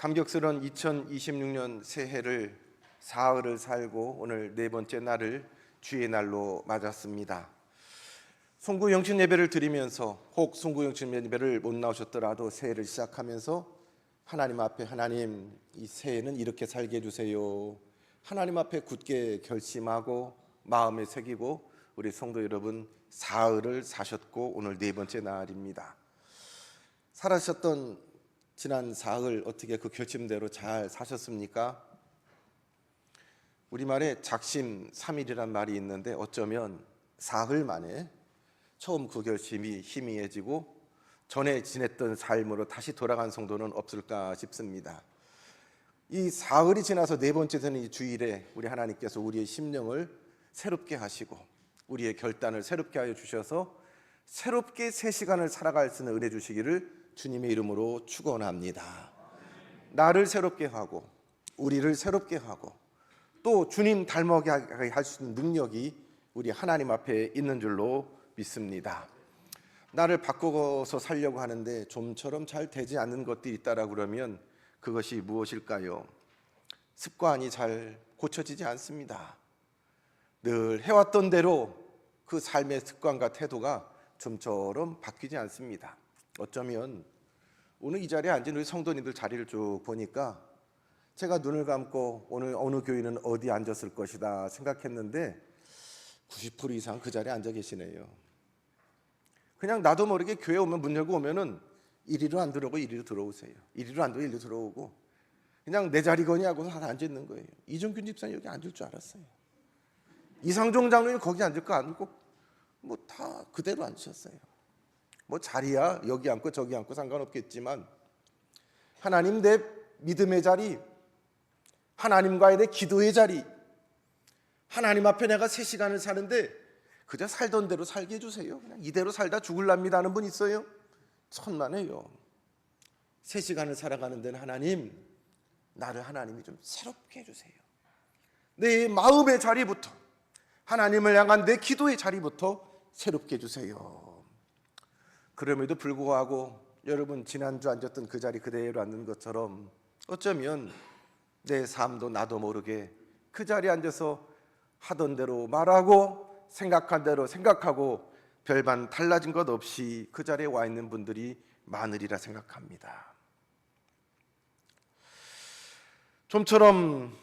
감격스러운 2026년 새해를 사흘을 살고 오늘 네 번째 날을 주의 날로 맞았습니다. 송구 영신 예배를 드리면서 혹 송구 영신 예배를 못 나오셨더라도 새해를 시작하면서 하나님 앞에 하나님 이 새해는 이렇게 살게 해주세요. 하나님 앞에 굳게 결심하고 마음에 새기고 우리 성도 여러분 사흘을 사셨고 오늘 네 번째 날입니다. 살아셨던 지난 사흘 어떻게 그 결심대로 잘 사셨습니까? 우리말에 작심 3일이란 말이 있는데 어쩌면 사흘 만에 처음 그 결심이 희미해지고 전에 지냈던 삶으로 다시 돌아간 성도는 없을까 싶습니다. 이 사흘이 지나서 네 번째 되는 이 주일에 우리 하나님께서 우리의 심령을 새롭게 하시고 우리의 결단을 새롭게 하여 주셔서 새롭게 새 시간을 살아갈 수 있는 은혜 주시기를 주님의 이름으로 축원합니다. 나를 새롭게 하고 우리를 새롭게 하고 또 주님 닮아게 할 수 있는 능력이 우리 하나님 앞에 있는 줄로 믿습니다. 나를 바꾸어서 살려고 하는데 좀처럼 잘 되지 않는 것들이 있다라 그러면 그것이 무엇일까요? 습관이 잘 고쳐지지 않습니다. 늘 해왔던 대로 그 삶의 습관과 태도가 좀처럼 바뀌지 않습니다. 어쩌면 오늘 이 자리에 앉은 우리 성도님들 자리를 쭉 보니까 제가 눈을 감고 오늘 어느 교인은 어디 앉았을 것이다 생각했는데 90% 이상 그 자리에 앉아 계시네요. 그냥 나도 모르게 교회 오면 문 열고 오면은 이리로 안 들어오고 이리로 들어오세요. 이리로 안 들어오고 이리로 들어오고 그냥 내 자리거니 하고서 하나 앉아 있는 거예요. 이종균 집사님 여기 앉을 줄 알았어요. 이상종 장로님 거기 앉을 거 앉고 뭐 다 그대로 앉으셨어요. 뭐 자리야 여기 앉고 저기 앉고 상관없겠지만 하나님 내 믿음의 자리, 하나님과의 내 기도의 자리, 하나님 앞에 내가 새 시간을 사는데 그저 살던 대로 살게 해주세요. 그냥 이대로 살다 죽을랍니다 하는 분 있어요? 천만에요. 새 시간을 살아가는 데는 하나님 나를 하나님이 좀 새롭게 해주세요. 내 마음의 자리부터 하나님을 향한 내 기도의 자리부터 새롭게 해주세요. 그럼에도 불구하고 여러분 지난주 앉았던 그 자리 그대로 앉는 것처럼 어쩌면 내 삶도 나도 모르게 그 자리에 앉아서 하던 대로 말하고 생각한 대로 생각하고 별반 달라진 것 없이 그 자리에 와 있는 분들이 많으리라 생각합니다. 좀처럼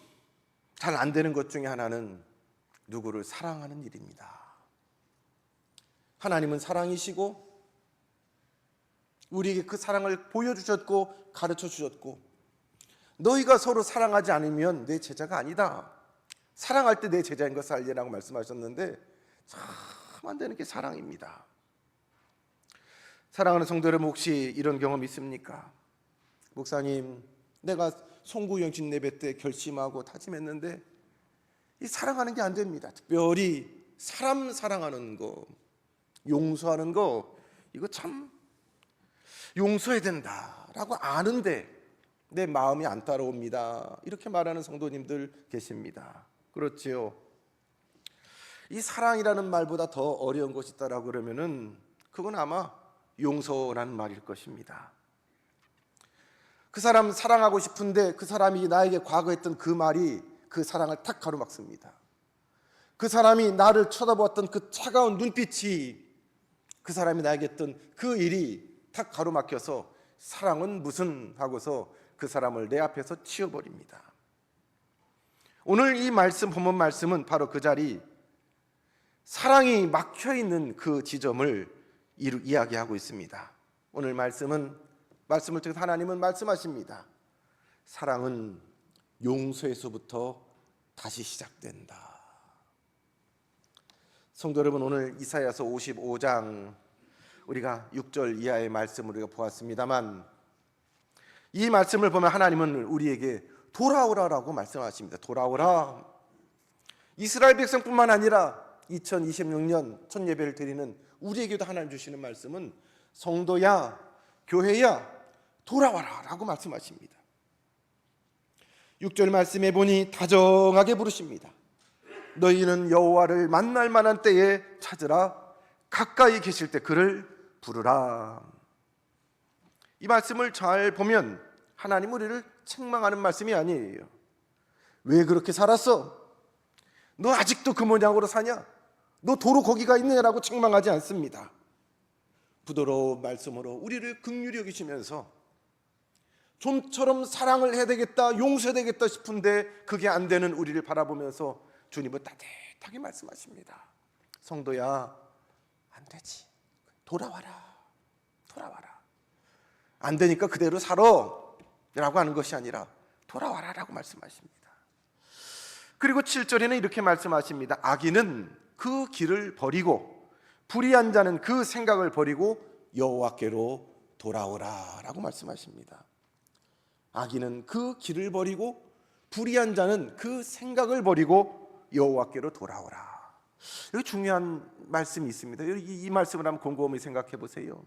잘 안 되는 것 중에 하나는 누구를 사랑하는 일입니다. 하나님은 사랑이시고 우리에게 그 사랑을 보여주셨고 가르쳐 주셨고 너희가 서로 사랑하지 않으면 내 제자가 아니다. 사랑할 때 내 제자인 것을 알리라고 말씀하셨는데 참 안 되는 게 사랑입니다. 사랑하는 성도 여러분 혹시 이런 경험 있습니까? 목사님 내가 송구영신 예배 때 결심하고 다짐했는데 이 사랑하는 게 안 됩니다. 특별히 사람 사랑하는 거 용서하는 거 이거 참 용서해야 된다라고 아는데 내 마음이 안 따라옵니다. 이렇게 말하는 성도님들 계십니다. 그렇지요. 이 사랑이라는 말보다 더 어려운 것이 있다라고 그러면은 그건 아마 용서라는 말일 것입니다. 그 사람 사랑하고 싶은데 그 사람이 나에게 과거했던 그 말이 그 사랑을 탁 가로막습니다. 그 사람이 나를 쳐다보았던 그 차가운 눈빛이 그 사람이 나에게 했던 그 일이 탁 가로막혀서 사랑은 무슨 하고서 그 사람을 내 앞에서 치워버립니다. 오늘 이 말씀 본문 말씀은 바로 그 자리 사랑이 막혀있는 그 지점을 이야기하고 있습니다. 오늘 말씀을 통해서 하나님은 말씀하십니다. 사랑은 용서에서부터 다시 시작된다. 성도 여러분 오늘 이사야서 55장 우리가 6절 이하의 말씀을 우리가 보았습니다만 이 말씀을 보면 하나님은 우리에게 돌아오라라고 말씀하십니다. 돌아오라. 이스라엘 백성뿐만 아니라 2026년 첫 예배를 드리는 우리에게도 하나님 주시는 말씀은 성도야 교회야 돌아와라 라고 말씀하십니다. 6절 말씀해 보니 다정하게 부르십니다. 너희는 여호와를 만날 만한 때에 찾으라. 가까이 계실 때 그를 부르라. 이 말씀을 잘 보면 하나님 우리를 책망하는 말씀이 아니에요. 왜 그렇게 살았어? 너 아직도 그 모양으로 사냐? 너 도로 거기가 있느냐라고 책망하지 않습니다. 부드러운 말씀으로 우리를 긍휼히 여기시면서 좀처럼 사랑을 해야 되겠다, 용서해야 되겠다 싶은데 그게 안 되는 우리를 바라보면서 주님은 따뜻하게 말씀하십니다. 성도야, 안 되지. 돌아와라. 안 되니까 그대로 살아 라고 하는 것이 아니라 돌아와라 라고 말씀하십니다. 그리고 7절에는 이렇게 말씀하십니다. 악인은 그 길을 버리고 불의한 자는 그 생각을 버리고 여호와께로 돌아오라 라고 말씀하십니다. 악인은 그 길을 버리고 불의한 자는 그 생각을 버리고 여호와께로 돌아오라. 여기 중요한 말씀이 있습니다. 이 말씀을 한번 곰곰이 생각해 보세요.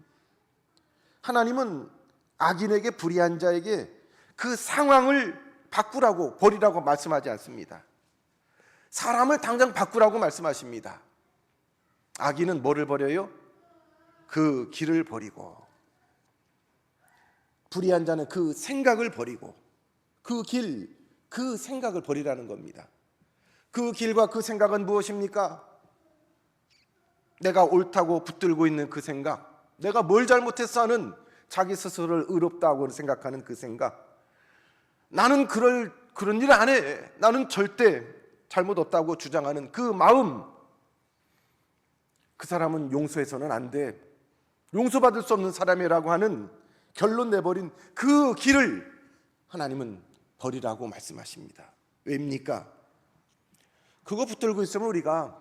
하나님은 악인에게, 불의한 자에게 그 상황을 바꾸라고, 버리라고 말씀하지 않습니다. 사람을 당장 바꾸라고 말씀하십니다. 악인은 뭐를 버려요? 그 길을 버리고, 불의한 자는 그 생각을 버리고, 그 길, 그 생각을 버리라는 겁니다. 그 길과 그 생각은 무엇입니까? 내가 옳다고 붙들고 있는 그 생각, 내가 뭘 잘못했어 하는 자기 스스로를 의롭다고 생각하는 그 생각, 나는 그런 일 안 해, 나는 절대 잘못 없다고 주장하는 그 마음, 그 사람은 용서해서는 안 돼, 용서받을 수 없는 사람이라고 하는 결론 내버린 그 길을 하나님은 버리라고 말씀하십니다. 왜입니까? 그거 붙들고 있으면 우리가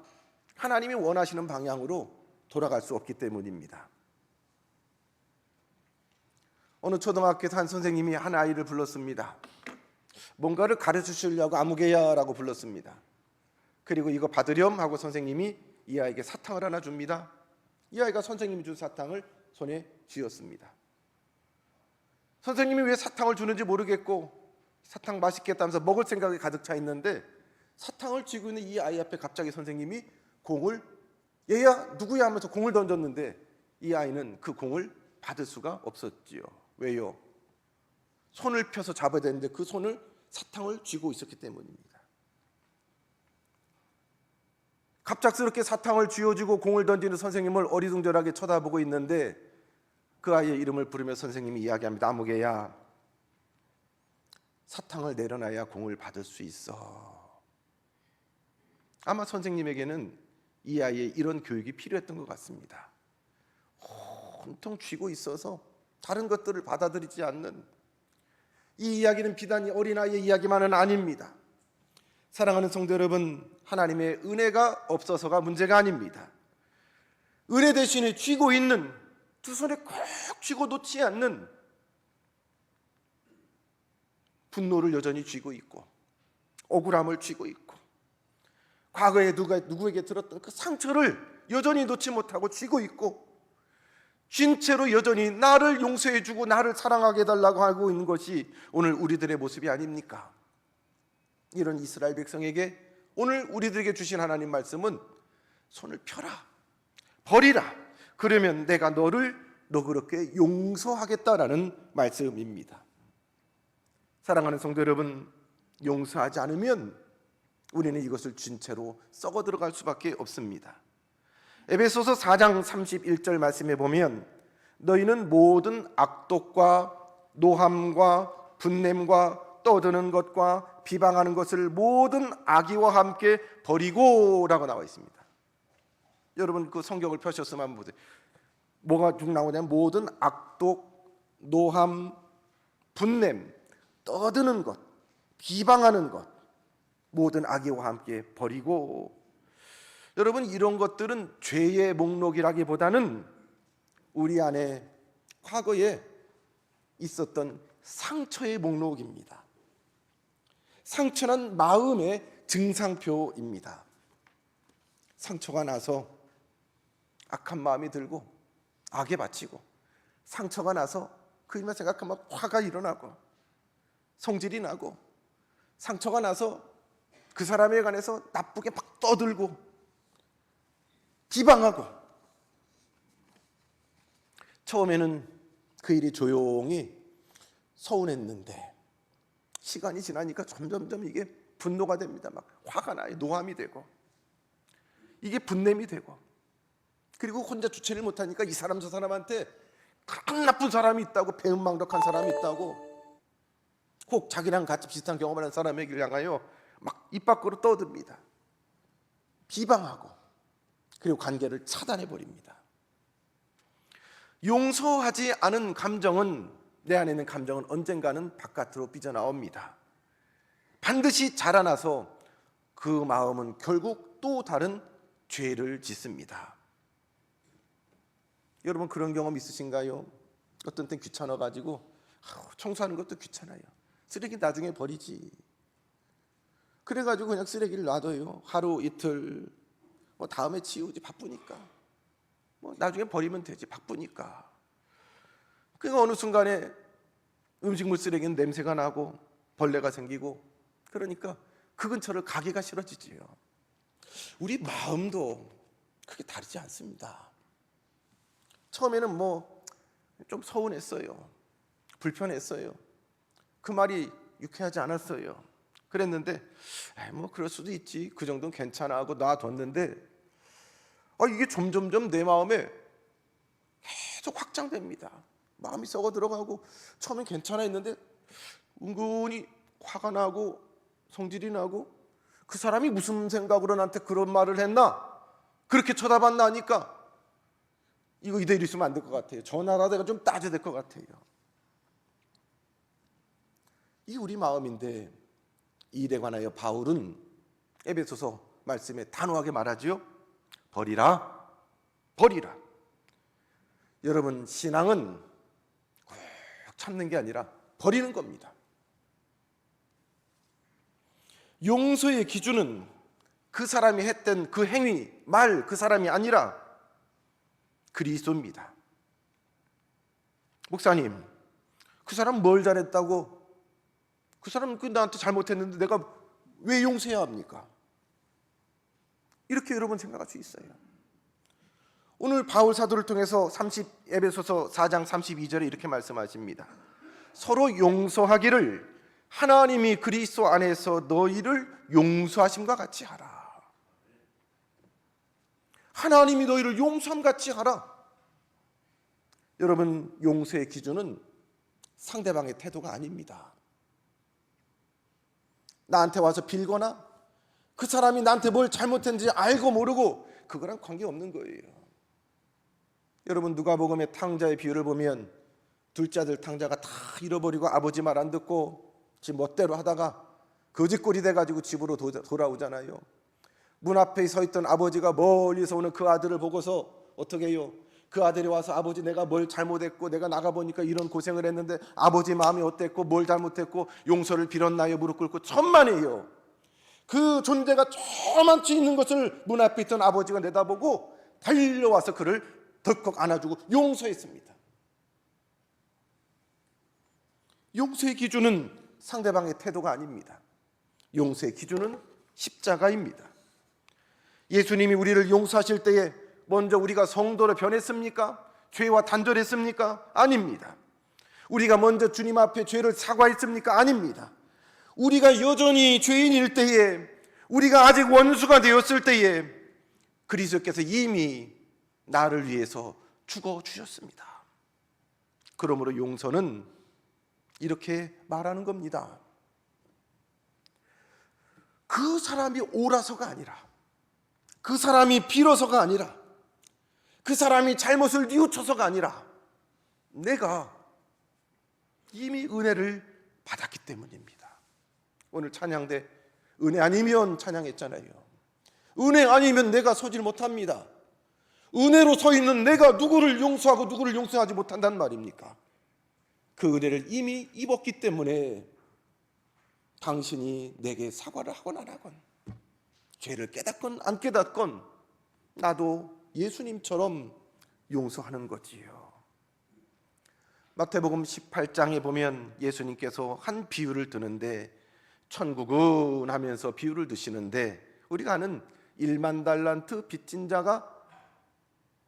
하나님이 원하시는 방향으로 돌아갈 수 없기 때문입니다. 어느 초등학교에서 한 선생님이 한 아이를 불렀습니다. 뭔가를 가르쳐 주려고 아무개야 라고 불렀습니다. 그리고 이거 받으렴 하고 선생님이 이 아이에게 사탕을 하나 줍니다. 이 아이가 선생님이 준 사탕을 손에 쥐었습니다. 선생님이 왜 사탕을 주는지 모르겠고 사탕 맛있겠다면서 먹을 생각이 가득 차 있는데 사탕을 쥐고 있는 이 아이 앞에 갑자기 선생님이 공을, 얘야 누구야 하면서 공을 던졌는데 이 아이는 그 공을 받을 수가 없었지요. 왜요? 손을 펴서 잡아야 되는데 그 손을 사탕을 쥐고 있었기 때문입니다. 갑작스럽게 사탕을 쥐어주고 공을 던지는 선생님을 어리둥절하게 쳐다보고 있는데 그 아이의 이름을 부르며 선생님이 이야기합니다. 아무개야, 사탕을 내려놔야 공을 받을 수 있어. 아마 선생님에게는 이 아이의 이런 교육이 필요했던 것 같습니다. 온통 쥐고 있어서 다른 것들을 받아들이지 않는, 이 이야기는 비단 어린아이의 이야기만은 아닙니다. 사랑하는 성도 여러분, 하나님의 은혜가 없어서가 문제가 아닙니다. 은혜 대신에 쥐고 있는, 두 손에 꼭 쥐고 놓지 않는 분노를 여전히 쥐고 있고, 억울함을 쥐고 있고, 과거에 누구에게 들었던 그 상처를 여전히 놓지 못하고 쥐고 있고, 쥔 채로 여전히 나를 용서해주고 나를 사랑하게 해달라고 하고 있는 것이 오늘 우리들의 모습이 아닙니까? 이런 이스라엘 백성에게 오늘 우리들에게 주신 하나님 말씀은 손을 펴라, 버리라, 그러면 내가 너를 너그럽게 용서하겠다라는 말씀입니다. 사랑하는 성도 여러분, 용서하지 않으면 우리는 이것을 쥔 채로 썩어 들어갈 수밖에 없습니다. 에베소서 4장 31절 말씀에 보면 너희는 모든 악독과 노함과 분냄과 떠드는 것과 비방하는 것을 모든 악의와 함께 버리고 라고 나와 있습니다. 여러분 그 성경을 펴셨으면 한번 보세요. 뭐가 쭉 나오냐면 모든 악독, 노함, 분냄, 떠드는 것, 비방하는 것, 모든 악의와 함께 버리고. 여러분 이런 것들은 죄의 목록이라기보다는 우리 안에 과거에 있었던 상처의 목록입니다. 상처는 마음의 증상표입니다. 상처가 나서 악한 마음이 들고 악에 바치고, 상처가 나서 그 일만 생각하면 화가 일어나고 성질이 나고, 상처가 나서 그 사람에 관해서 나쁘게 막 떠들고 비방하고, 처음에는 그 일이 조용히 서운했는데 시간이 지나니까 점점점 이게 분노가 됩니다. 막 화가 나요. 노함이 되고 이게 분냄이 되고, 그리고 혼자 주체를 못하니까 이 사람 저 사람한테 그런 나쁜 사람이 있다고, 배은망덕한 사람이 있다고, 꼭 자기랑 같이 비슷한 경험을 한 사람에게 향하여 막 입 밖으로 떠듭니다. 비방하고, 그리고 관계를 차단해 버립니다. 용서하지 않은 감정은, 내 안에 있는 감정은 언젠가는 바깥으로 삐져나옵니다. 반드시 자라나서 그 마음은 결국 또 다른 죄를 짓습니다. 여러분 그런 경험 있으신가요? 어떤 땐 귀찮아가지고 청소하는 것도 귀찮아요. 쓰레기 나중에 버리지. 그래가지고 그냥 쓰레기를 놔둬요. 하루 이틀, 다음에 치우지. 바쁘니까. 나중에 버리면 되지. 바쁘니까. 그러니까 어느 순간에 음식물 쓰레기는 냄새가 나고 벌레가 생기고, 그러니까 그 근처를 가기가 싫어지지요. 우리 마음도 크게 다르지 않습니다. 처음에는 좀 서운했어요. 불편했어요. 그 말이 유쾌하지 않았어요. 그랬는데 그럴 수도 있지, 그 정도는 괜찮아 하고 놔뒀는데 이게 점점점 내 마음에 계속 확장됩니다. 마음이 썩어 들어가고, 처음엔 괜찮아 했는데 은근히 화가 나고 성질이 나고, 그 사람이 무슨 생각으로 나한테 그런 말을 했나, 그렇게 쳐다봤나 하니까 이거 이대로 있으면 안 될 것 같아요. 전화라도 좀 따져야 될 것 같아요. 이 우리 마음인데, 이 일에 관하여 바울은 에베소서 말씀에 단호하게 말하지요. 버리라, 버리라. 여러분 신앙은 꼭 참는 게 아니라 버리는 겁니다. 용서의 기준은 그 사람이 했던 그 행위, 말, 그 사람이 아니라 그리스도입니다. 목사님, 그 사람 뭘 잘했다고, 그 사람 나한테 잘못했는데 내가 왜 용서해야 합니까? 이렇게 여러분 생각할 수 있어요. 오늘 바울 사도를 통해서 에베소서 4장 32절에 이렇게 말씀하십니다. 서로 용서하기를 하나님이 그리스도 안에서 너희를 용서하심과 같이 하라. 하나님이 너희를 용서함 같이 하라. 여러분 용서의 기준은 상대방의 태도가 아닙니다. 나한테 와서 빌거나 그 사람이 나한테 뭘 잘못했는지 알고 모르고, 그거랑 관계없는 거예요. 여러분 누가복음의 탕자의 비유를 보면 둘째 아들 탕자가 다 잃어버리고 아버지 말 안 듣고 지 멋대로 하다가 거지꼴이 돼가지고 집으로 돌아오잖아요. 문 앞에 서 있던 아버지가 멀리서 오는 그 아들을 보고서 어떻게 해요? 그 아들이 와서 아버지 내가 뭘 잘못했고 내가 나가보니까 이런 고생을 했는데 아버지 마음이 어땠고 뭘 잘못했고 용서를 빌었나요? 무릎 꿇고 천만에요. 그 존재가 저만치 있는 것을 문 앞에 있던 아버지가 내다보고 달려와서 그를 덜컥 안아주고 용서했습니다. 용서의 기준은 상대방의 태도가 아닙니다. 용서의 기준은 십자가입니다. 예수님이 우리를 용서하실 때에 먼저 우리가 성도로 변했습니까? 죄와 단절했습니까? 아닙니다. 우리가 먼저 주님 앞에 죄를 사과했습니까? 아닙니다. 우리가 여전히 죄인일 때에, 우리가 아직 원수가 되었을 때에 그리스도께서 이미 나를 위해서 죽어주셨습니다. 그러므로 용서는 이렇게 말하는 겁니다. 그 사람이 옳아서가 아니라, 그 사람이 빌어서가 아니라, 그 사람이 잘못을 뉘우쳐서가 아니라 내가 이미 은혜를 받았기 때문입니다. 오늘 찬양대 은혜 아니면 찬양했잖아요. 은혜 아니면 내가 서질 못합니다. 은혜로 서 있는 내가 누구를 용서하고 누구를 용서하지 못한단 말입니까? 그 은혜를 이미 입었기 때문에 당신이 내게 사과를 하건 안 하건, 죄를 깨닫건 안 깨닫건 나도 예수님처럼 용서하는 거지요. 마태복음 18장에 보면 예수님께서 한 비유를 드는데, 천국은 하면서 비유를 드시는데, 우리가 아는 1만 달란트 빚진 자가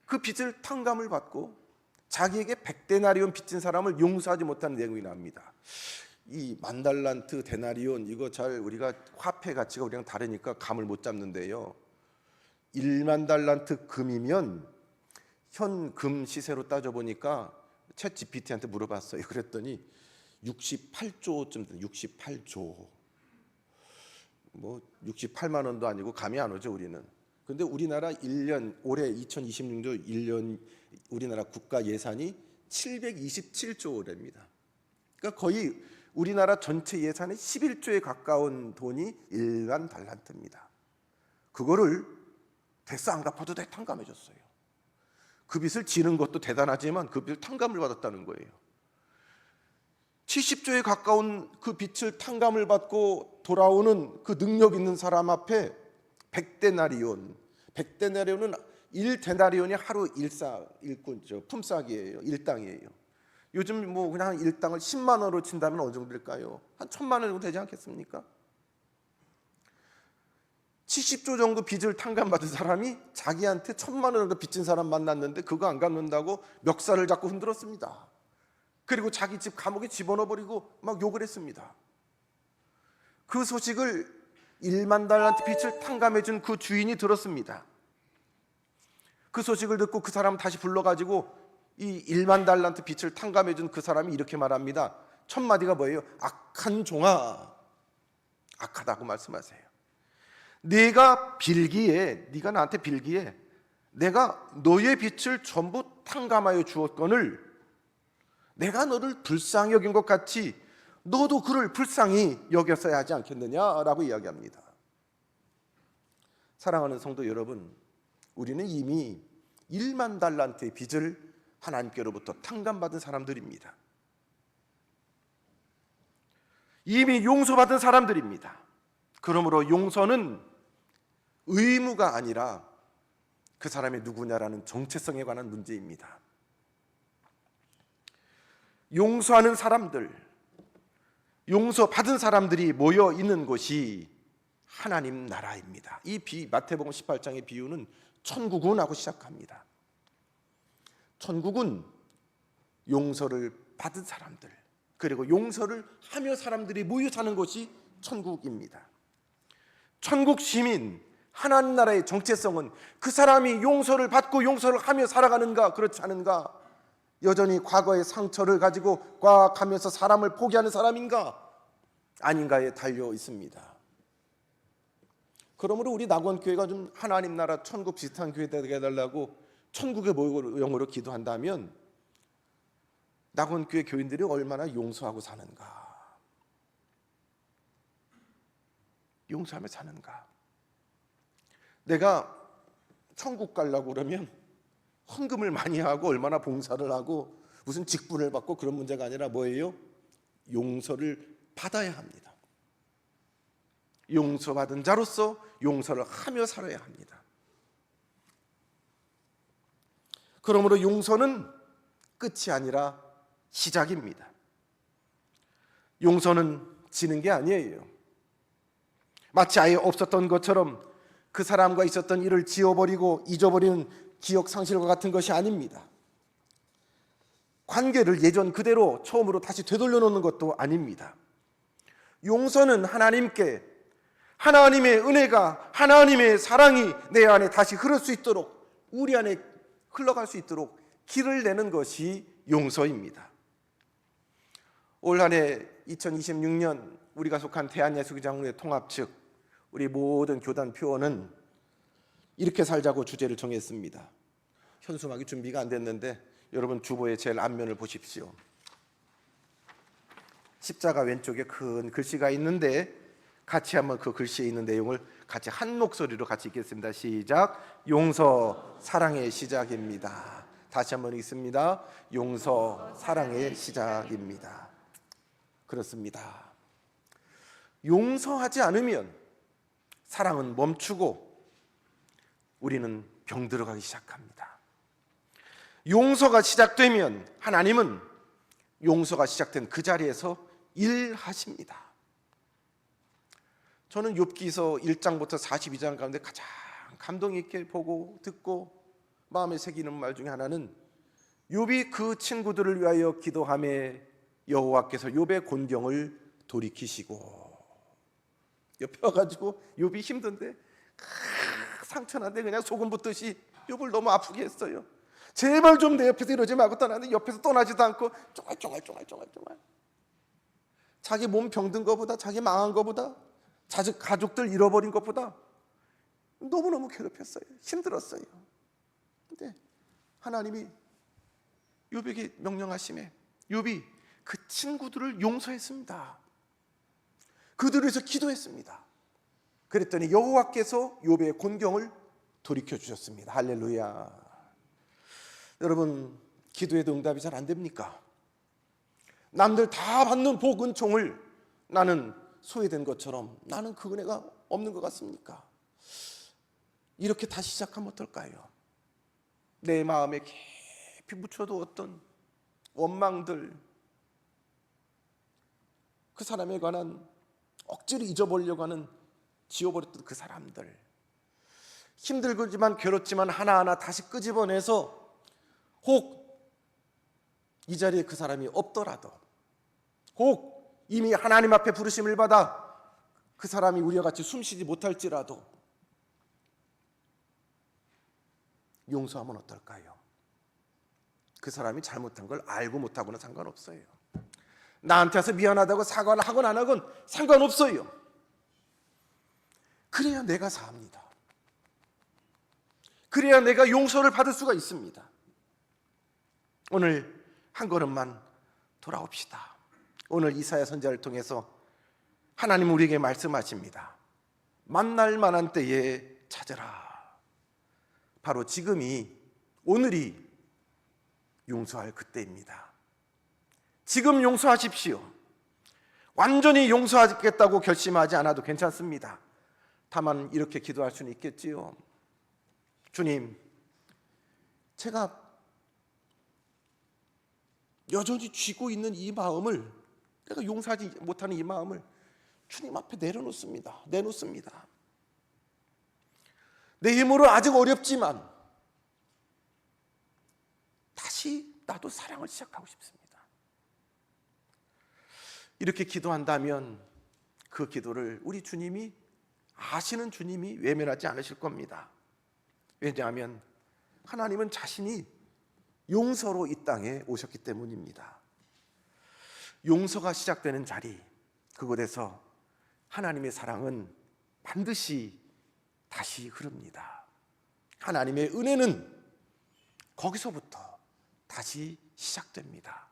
그 빚을 탕감을 받고 자기에게 100데나리온 빚진 사람을 용서하지 못하는 내용이 나옵니다. 이 만달란트, 데나리온 이거 잘 우리가 화폐 가치가 우리랑 다르니까 감을 못 잡는데요. 1만 달란트 금이면 현 금 시세로 따져 보니까 챗 GPT한테 물어봤어요. 그랬더니 68조쯤 돼. 68조. 뭐 68만 원도 아니고 감이 안 오죠, 우리는. 근데 우리나라 1년 올해 2026년 1년 우리나라 국가 예산이 727조랍니다. 그러니까 거의 우리나라 전체 예산의 11조에 가까운 돈이 1만 달란트입니다. 그거를 대서 안 갚아도 돼 탕감해 줬어요. 그 빚을 지는 것도 대단하지만 그 빚을 탕감을 받았다는 거예요. 70조에 가까운 그 빚을 탕감을 받고 돌아오는 그 능력 있는 사람 앞에 100데나리온, 100데나리온은 1데나리온이 하루 일꾼 품삯이에요. 일당이에요. 요즘 뭐 그냥 일당을 10만 원으로 친다면 어느 정도 될까요? 한 1000만 원 정도 되지 않겠습니까? 70조 정도 빚을 탕감받은 사람이 자기한테 1000만 원 정도 빚진 사람 만났는데 그거 안 갚는다고 멱살을 잡고 흔들었습니다. 그리고 자기 집 감옥에 집어넣어버리고 막 욕을 했습니다. 그 소식을 1만 달란트 빚을 탕감해준 그 주인이 들었습니다. 그 소식을 듣고 그 사람 다시 불러가지고 이 1만 달란트 빚을 탕감해준 그 사람이 이렇게 말합니다. 첫 마디가 뭐예요? 악한 종아, 악하다고 말씀하세요. 네가 나한테 빌기에 내가 너의 빚을 전부 탕감하여 주었거늘 내가 너를 불쌍히 여긴 것 같이 너도 그를 불쌍히 여겼어야 하지 않겠느냐라고 이야기합니다. 사랑하는 성도 여러분, 우리는 이미 1만 달란트의 빚을 하나님께로부터 탕감받은 사람들입니다. 이미 용서받은 사람들입니다. 그러므로 용서는 의무가 아니라 그 사람이 누구냐라는 정체성에 관한 문제입니다. 용서하는 사람들, 용서받은 사람들이 모여 있는 곳이 하나님 나라입니다. 이 마태복음 18장의 비유는 천국은 하고 시작합니다. 천국은 용서를 받은 사람들, 그리고 용서를 하며 사람들이 모여 사는 곳이 천국입니다. 천국 시민, 하나님 나라의 정체성은 그 사람이 용서를 받고 용서를 하며 살아가는가 그렇지 않은가, 여전히 과거의 상처를 가지고 꽉 하면서 사람을 포기하는 사람인가 아닌가에 달려 있습니다. 그러므로 우리 낙원교회가 좀 하나님 나라 천국 비슷한 교회 되게 해달라고 천국의 모형으로 기도한다면 낙원교회 교인들이 얼마나 용서하고 사는가, 용서하며 사는가. 내가 천국 가려고 그러면 헌금을 많이 하고 얼마나 봉사를 하고 무슨 직분을 받고 그런 문제가 아니라 뭐예요? 용서를 받아야 합니다. 용서받은 자로서 용서를 하며 살아야 합니다. 그러므로 용서는 끝이 아니라 시작입니다. 용서는 지는 게 아니에요. 마치 아예 없었던 것처럼 그 사람과 있었던 일을 지워버리고 잊어버리는 기억 상실과 같은 것이 아닙니다. 관계를 예전 그대로 처음으로 다시 되돌려 놓는 것도 아닙니다. 용서는 하나님께 하나님의 은혜가, 하나님의 사랑이 내 안에 다시 흐를 수 있도록, 우리 안에 흘러갈 수 있도록 길을 내는 것이 용서입니다. 올 한 해 2026년 우리가 속한 대한예수교장로회 통합 측 우리 모든 교단 표원은 이렇게 살자고 주제를 정했습니다. 현수막이 준비가 안 됐는데 여러분 주보의 제일 앞면을 보십시오. 십자가 왼쪽에 큰 글씨가 있는데 같이 한번 그 글씨에 있는 내용을 같이 한 목소리로 같이 읽겠습니다. 시작. 용서 사랑의 시작입니다. 다시 한번 읽습니다. 용서 사랑의 시작입니다. 그렇습니다. 용서하지 않으면 사랑은 멈추고 우리는 병들어가기 시작합니다. 용서가 시작되면 하나님은 용서가 시작된 그 자리에서 일하십니다. 저는 욥기서 1장부터 42장 가운데 가장 감동 있게 보고 듣고 마음에 새기는 말 중에 하나는 욥이 그 친구들을 위하여 기도하며 여호와께서 욥의 곤경을 돌이키시고, 옆에 와가지고 욥이 힘든데 상처난데 그냥 소금 붓듯이 욥을 너무 아프게 했어요. 제발 좀 내 옆에서 이러지 말고 떠나는데 옆에서 떠나지도 않고 쫑알쫑알 자기 몸 병든 것보다, 자기 망한 것보다, 자식 가족들 잃어버린 것보다 너무너무 괴롭혔어요. 힘들었어요. 근데 하나님이 욥에게 명령하심에 욥이 그 친구들을 용서했습니다. 그들을 위해서 기도했습니다. 그랬더니 여호와께서 욥의 곤경을 돌이켜 주셨습니다. 할렐루야. 여러분, 기도에도 응답이 잘 안 됩니까? 남들 다 받는 복 은총을 나는 소외된 것처럼 나는 그 은혜가 없는 것 같습니까? 이렇게 다시 시작하면 어떨까요? 내 마음에 깊이 묻혀두었던 원망들, 그 사람에 관한 억지로 잊어버리려고 하는, 지워버렸던 그 사람들, 힘들지만 괴롭지만 하나하나 다시 끄집어내서 혹 이 자리에 그 사람이 없더라도, 혹 이미 하나님 앞에 부르심을 받아 그 사람이 우리와 같이 숨쉬지 못할지라도 용서하면 어떨까요? 그 사람이 잘못한 걸 알고 못하고는 상관없어요. 나한테 와서 미안하다고 사과를 하건 안 하건 상관없어요. 그래야 내가 삽니다. 그래야 내가 용서를 받을 수가 있습니다. 오늘 한 걸음만 돌아옵시다. 오늘 이사야 선지자를 통해서 하나님 우리에게 말씀하십니다. 만날 만한 때에 찾으라. 바로 지금이, 오늘이 용서할 그때입니다. 지금 용서하십시오. 완전히 용서하겠다고 결심하지 않아도 괜찮습니다. 다만 이렇게 기도할 수는 있겠지요. 주님, 제가 여전히 쥐고 있는 이 마음을, 내가 용서하지 못하는 이 마음을 주님 앞에 내놓습니다. 내 힘으로 아직 어렵지만 다시 나도 사랑을 시작하고 싶습니다. 이렇게 기도한다면 그 기도를 우리 주님이, 아시는 주님이 외면하지 않으실 겁니다. 왜냐하면 하나님은 자신이 용서로 이 땅에 오셨기 때문입니다. 용서가 시작되는 자리, 그곳에서 하나님의 사랑은 반드시 다시 흐릅니다. 하나님의 은혜는 거기서부터 다시 시작됩니다.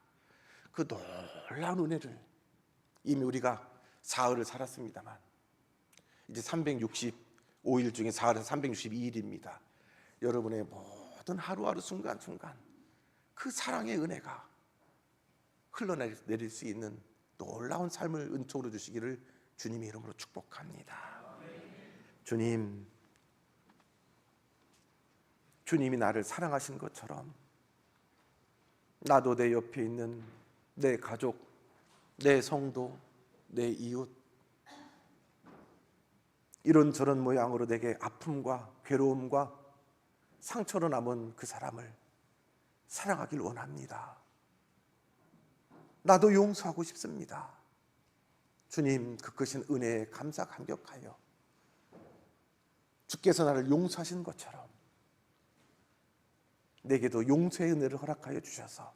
그 놀라운 은혜를 이미 우리가 사흘을 살았습니다만, 이제 365일 중에 사흘에서 362일입니다. 여러분의 모든 하루하루 순간순간 그 사랑의 은혜가 흘러내릴 수 있는 놀라운 삶을 은총으로 주시기를 주님의 이름으로 축복합니다. 주님이 나를 사랑하신 것처럼 나도 내 옆에 있는 내 가족, 내 성도, 내 이웃, 이런저런 모양으로 내게 아픔과 괴로움과 상처로 남은 그 사람을 사랑하길 원합니다. 나도 용서하고 싶습니다. 주님, 그 크신 은혜에 감사 감격하여 주께서 나를 용서하신 것처럼 내게도 용서의 은혜를 허락하여 주셔서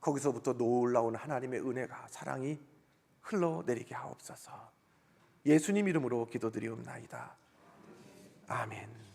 거기서부터 놀라운 하나님의 은혜가, 사랑이 흘러내리게 하옵소서. 예수님 이름으로 기도드리옵나이다. 아멘.